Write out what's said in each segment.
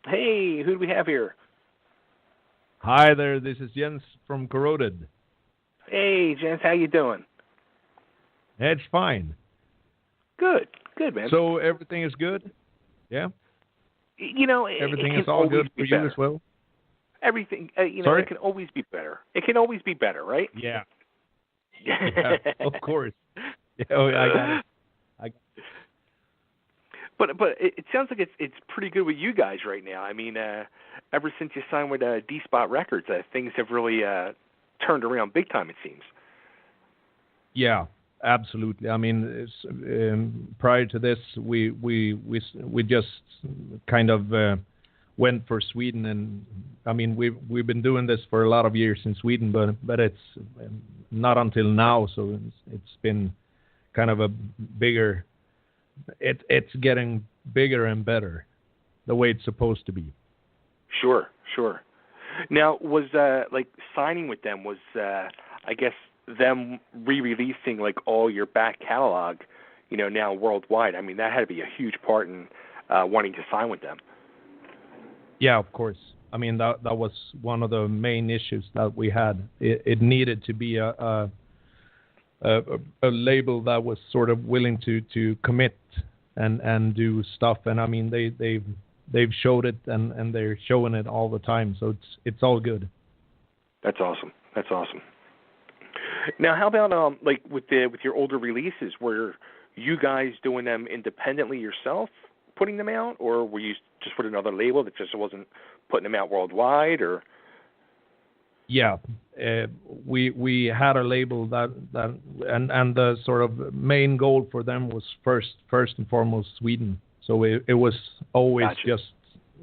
Hey, who do we have here? Hi there, this is Jens from Corroded. Hey, Jens, how you doing? It's fine. Good, good, man. So everything is good? Yeah? You know, it Everything can is all always good be for you as better. well? Everything, it Sorry? can always be better. It can always be better, right? Yeah. Yeah, of course. Yeah, oh, I got it. I, But it sounds like it's pretty good with you guys right now. I mean, ever since you signed with D Spot Records, things have really turned around big time. It seems. yeah, absolutely. I mean, prior to this, we just kind of went for Sweden, and I mean, we've been doing this for a lot of years in Sweden, but it's not until now. So it's been kind of a bigger. It's getting bigger and better, the way it's supposed to be. Sure, sure. Now, was like signing with them was I guess them re-releasing like all your back catalog, now worldwide. I mean, that had to be a huge part in wanting to sign with them. Yeah, of course. I mean, that was one of the main issues that we had. It needed to be a label that was sort of willing to commit and do stuff. And I mean, they've showed it, and they're showing it all the time. So it's all good. That's awesome. That's awesome. Now, how about like with your older releases, were you guys doing them independently yourself, putting them out, or were you just with another label that just wasn't putting them out worldwide, or? Yeah, we had a label that and the sort of main goal for them was first and foremost Sweden. So it was always Gotcha. just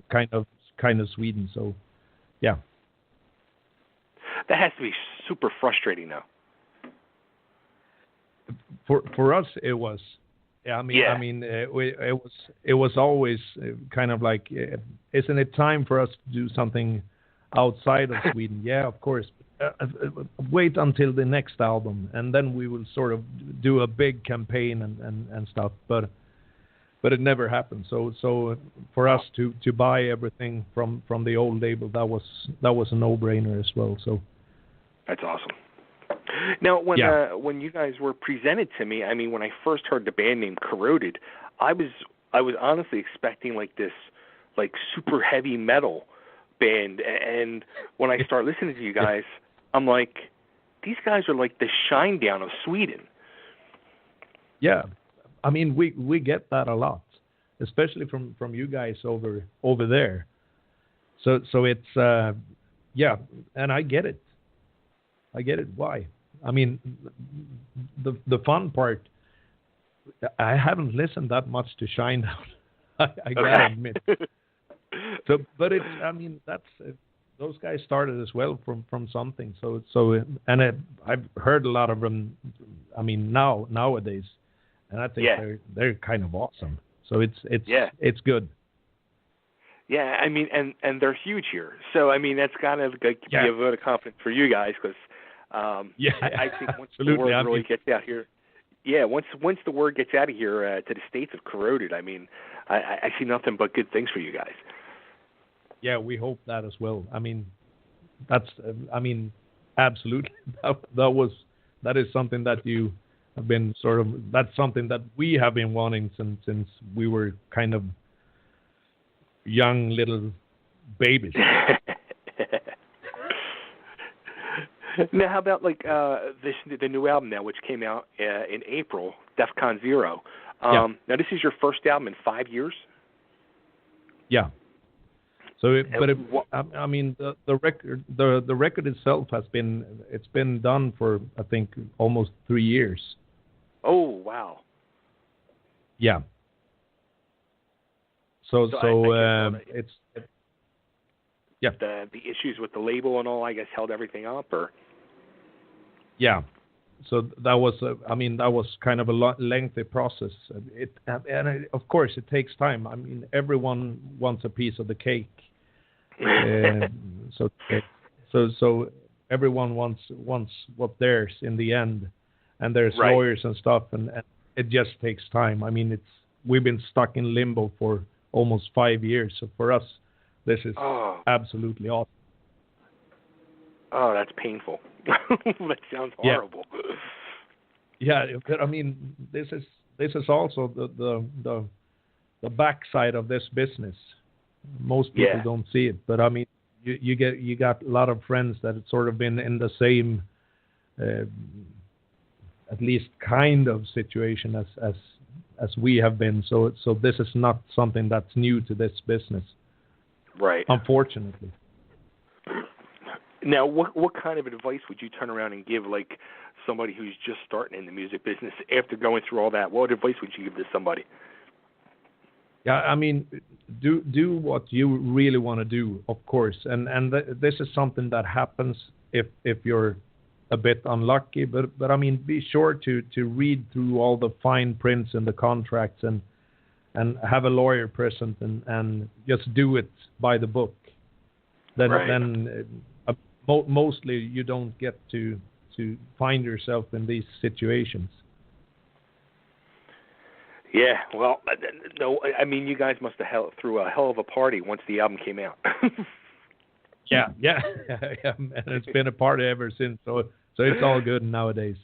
kind of Sweden. So yeah. That has to be super frustrating, though. For us, it was. Yeah, Yeah. I mean, it was always kind of like, isn't it time for us to do something outside of Sweden? Yeah, of course. Wait until the next album, and then we will sort of do a big campaign and stuff. But it never happened. So for us to buy everything from the old label, that was a no-brainer as well. So That's awesome. Now, yeah. when you guys were presented to me, I mean, when I first heard the band name Corroded, I was honestly expecting like this, like super heavy metal band, and when I start listening to you guys, I'm like, these guys are like the Shinedown of Sweden. Yeah, I mean, we get that a lot, especially from you guys over there. So it's yeah, and I get it. I get it. Why? I mean, the fun part. I haven't listened that much to Shinedown. I gotta admit. So, but it's. I mean, that's those guys started as well from something. And I've heard a lot of them. I mean, nowadays, and I think they're kind of awesome. So it's good. Yeah, I mean, and they're huge here. So I mean, that's kind of like be a vote of confidence for you guys, because I think once the word really gets out here, once the word gets out of here to the States of Corroded, I mean, I see nothing but good things for you guys. Yeah, we hope that as well. I mean, that's. I mean, absolutely. That is something that you have been sort of. That's something that we have been wanting since we were kind of young little babies. Now, how about like the new album now, which came out in April, DEFCON 0. Now, this is your first album in 5 years. Yeah. So, I mean, the record itself it's been done for, I think, almost 3 years. Oh wow. Yeah. So it's yeah. The issues with the label and all, I guess, held everything up, or. Yeah. So that was that was kind of a lengthy process. Of course it takes time. I mean, everyone wants a piece of the cake. So everyone wants what's theirs in the end, and there's lawyers and stuff, and it just takes time. I mean, we've been stuck in limbo for almost 5 years. So for us, This is absolutely awesome. Oh, that's painful. That sounds horrible. Yeah, but I mean, this is also the backside of this business. Most people don't see it, but I mean, you got a lot of friends that have sort of been in the same, at least kind of situation as we have been. So this is not something that's new to this business, right? Unfortunately. Now, what kind of advice would you turn around and give, like, somebody who's just starting in the music business after going through all that? What advice would you give to somebody? Yeah, I mean, do what you really want to do, of course, and this is something that happens if you're a bit unlucky. But I mean, be sure to read through all the fine prints in the contracts and have a lawyer present and just do it by the book. Then mostly you don't get to find yourself in these situations. Yeah, well, no, I mean, you guys must have threw a hell of a party once the album came out. yeah, and it's been a party ever since. So it's all good nowadays.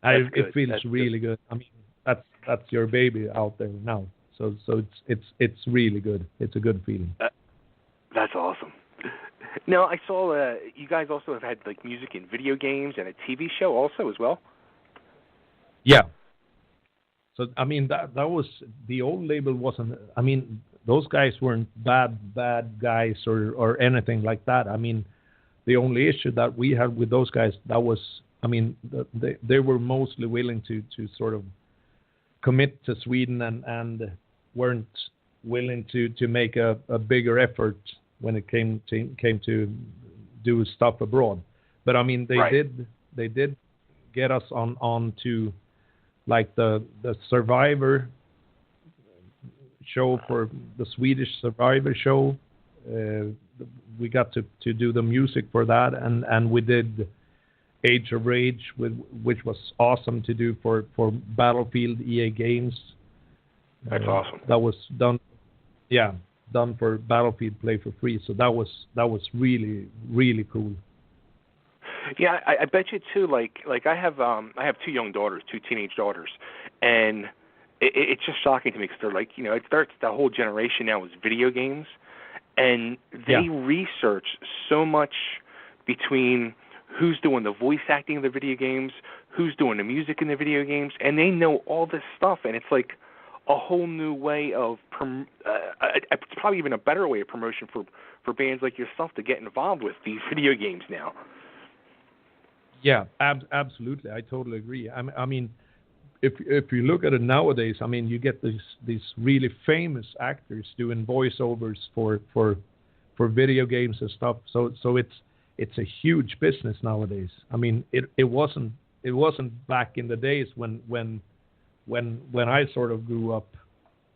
It feels really good. I mean, that's your baby out there now. So it's really good. It's a good feeling. That's awesome. Now, I saw you guys also have had like music in video games and a TV show also as well. Yeah. So I mean that was the old label wasn't. I mean those guys weren't bad guys or anything like that. I mean the only issue that we had with those guys that was they were mostly willing to sort of commit to Sweden and weren't willing to make a bigger effort when it came to do stuff abroad. But I mean they did get us on to like the Survivor show for the Swedish Survivor show. We got to do the music for that, and we did Age of Rage, which was awesome to do for Battlefield EA Games. That's awesome. That was done for Battlefield Play for Free. So that was really, really cool. Yeah, I bet you too. Like I have two young daughters, two teenage daughters, and it's just shocking to me because they're like, it starts the whole generation now is video games, and they research so much between who's doing the voice acting in the video games, who's doing the music in the video games, and they know all this stuff, and it's like a whole new way of it's probably even a better way of promotion for bands like yourself to get involved with these video games now. Yeah, absolutely. I totally agree. I mean, if you look at it nowadays, I mean, you get these really famous actors doing voiceovers for video games and stuff. So it's a huge business nowadays. I mean, it wasn't back in the days when I sort of grew up.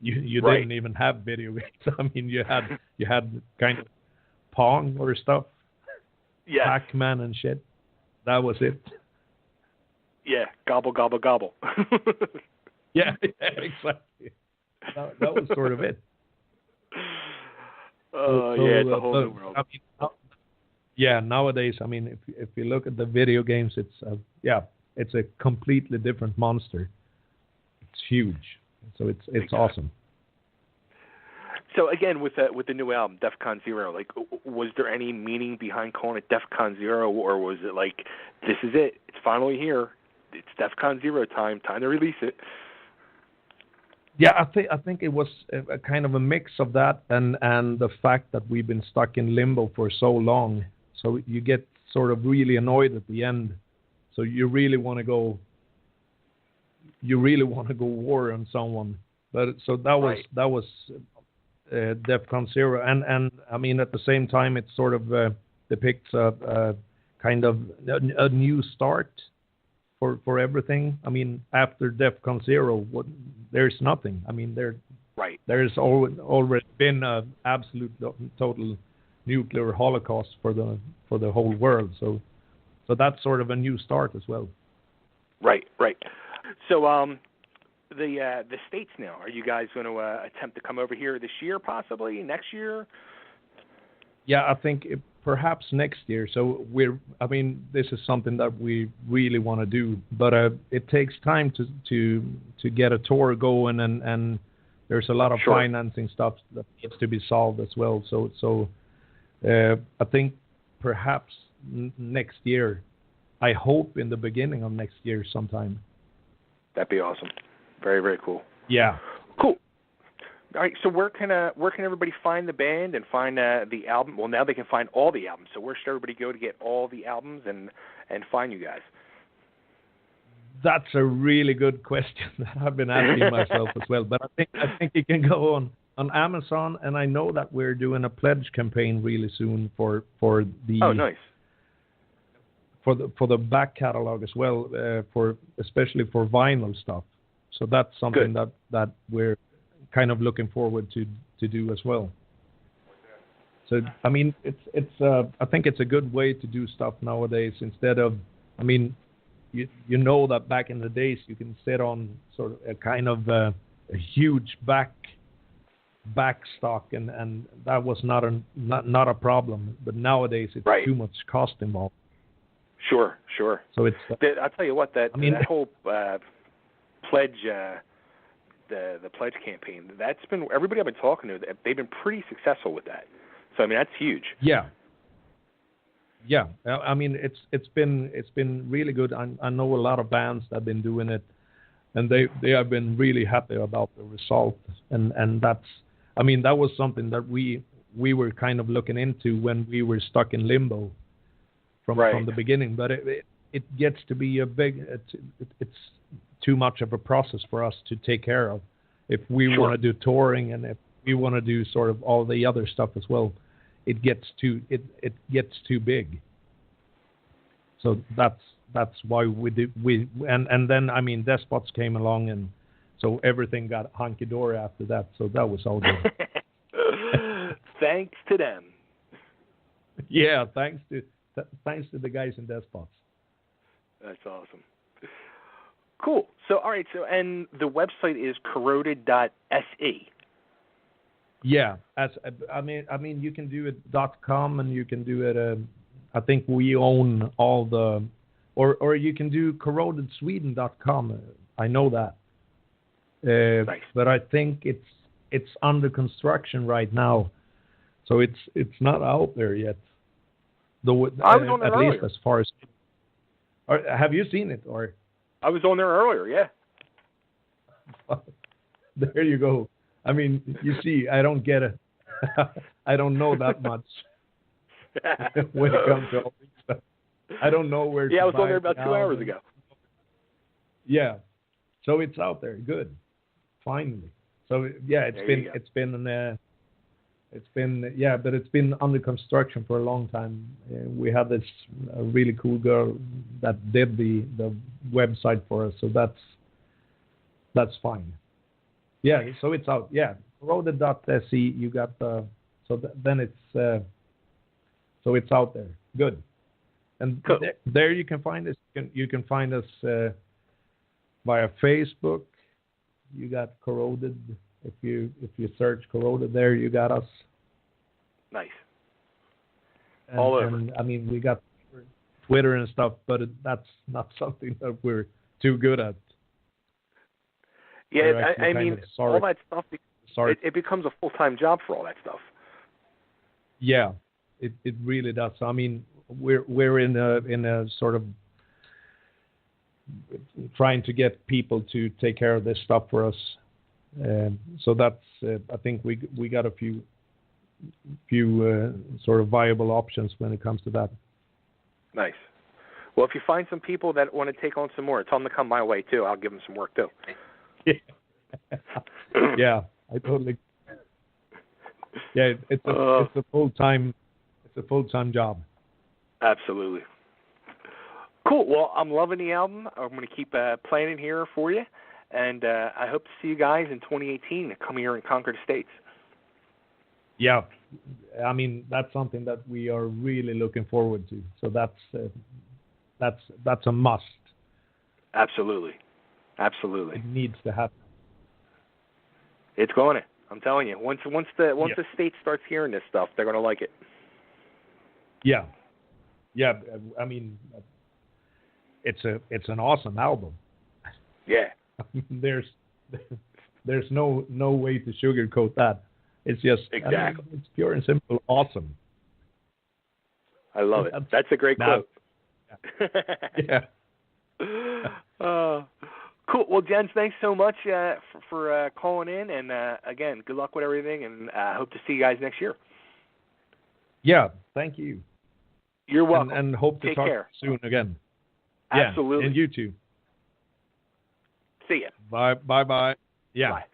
You didn't even have video games. I mean, you had kind of Pong or stuff, Pac-Man and shit. That was it. Yeah, gobble, gobble, gobble. yeah, exactly. That was sort of it. It's a whole new world. I mean, nowadays, I mean, if you look at the video games, it's a completely different monster. It's huge. So it's awesome. So again, with the new album, DEFCON 0, like, was there any meaning behind calling it DEFCON 0, or was it like, this is it, it's finally here, it's DEFCON 0 time to release it? Yeah, I think it was a kind of a mix of that and the fact that we've been stuck in limbo for so long. So you get sort of really annoyed at the end. So you really want to go war on someone. But so that was DEFCON 0, and I mean at the same time it sort of depicts a kind of a new start for everything. I mean after DEFCON 0, there's nothing. I mean there's already been an absolute total nuclear holocaust for the whole world. So that's sort of a new start as well. Right. So the States now, are you guys going to attempt to come over here this year, possibly next year? Yeah, I think perhaps next year. So this is something that we really want to do, but it takes time to get a tour going, and there's a lot of financing stuff that needs to be solved as well. So I think perhaps next year. I hope in the beginning of next year sometime. That'd be awesome. Very, very cool. Yeah. Cool. All right. So where can everybody find the band and find the album? Well, now they can find all the albums. So where should everybody go to get all the albums and find you guys? That's a really good question that I've been asking myself as well. But I think you can go on Amazon, and I know that we're doing a pledge campaign really soon for the. Oh, nice. For the back catalog as well, especially for vinyl stuff. So that's something that we're kind of looking forward to do as well. So I mean, it's I think it's a good way to do stuff nowadays instead of, I mean, you know that back in the days you can sit on sort of a kind of a huge back stock and that was not a problem. But nowadays it's too much cost involved. Sure. So it's. I'll tell you what. That whole pledge, the pledge campaign. That's been everybody I've been talking to. They've been pretty successful with that. So I mean, that's huge. Yeah. I mean, it's been really good. I know a lot of bands that have been doing it, and they have been really happy about the result. And that's. I mean, that was something that we were kind of looking into when we were stuck in limbo. From the beginning, but it gets to be it's too much of a process for us to take care of. If we want to do touring and if we want to do sort of all the other stuff as well, it gets too big. So that's why and then I mean Despots came along, and so everything got hunky dory after that. So that was all good. Thanks to them. Yeah, thanks to the guys in Despots. That's awesome. Cool. So, all right. So, and the website is corroded.se. Yeah. I mean, you can do it .com, and you can do it. I think we own all the, or you can do corrodedsweden.com. I know that. Nice. But I think it's under construction right now, so it's not out there yet. I was on there at earlier. least as far as. Or, have you seen it? Or I was on there earlier. Yeah. There you go. I mean, you see, I don't get it. I don't know that much when it comes to all this stuff. I don't know where. Yeah, I was on there about 2 hours ago. Yeah, so it's out there. Good, finally. So yeah, it's been under construction for a long time. We had this really cool girl that did the website for us, so that's fine. Yeah, so it's out. Yeah, corroded.se. You got then it's so it's out there. Good. And cool. There you can find us. You can find us via Facebook. You got Corroded. If you search Corroded there, you got us. Nice. All over. And, I mean, we got Twitter and stuff, but that's not something that we're too good at. Yeah, I mean, all that stuff, it becomes a full-time job for all that stuff. Yeah, it really does. I mean, we're in a sort of trying to get people to take care of this stuff for us. So that's I think we got a few sort of viable options when it comes to that. Nice. Well, if you find some people that want to take on some more, tell them to come my way too. I'll give them some work too. Yeah, I totally. Yeah, it's a full-time job. Absolutely. Cool. Well, I'm loving the album. I'm going to keep playing here for you, and I hope to see you guys in 2018 to come here and conquer the States. Yeah, I mean that's something that we are really looking forward to. So that's a must. Absolutely. It needs to happen. It's going to. I'm telling you. Once the state starts hearing this stuff, they're going to like it. Yeah. Yeah. I mean, it's an awesome album. Yeah. There's no way to sugarcoat that. It's just exactly. I mean, it's pure and simple awesome. I love it. That's a great quote. Yeah. Cool. Well, Jens, thanks so much for calling in, and again, good luck with everything, and hope to see you guys next year. Yeah, thank you. You're welcome. And hope to Take talk care. soon again. Absolutely. Yeah, and you too. See ya. Bye. Yeah. Bye.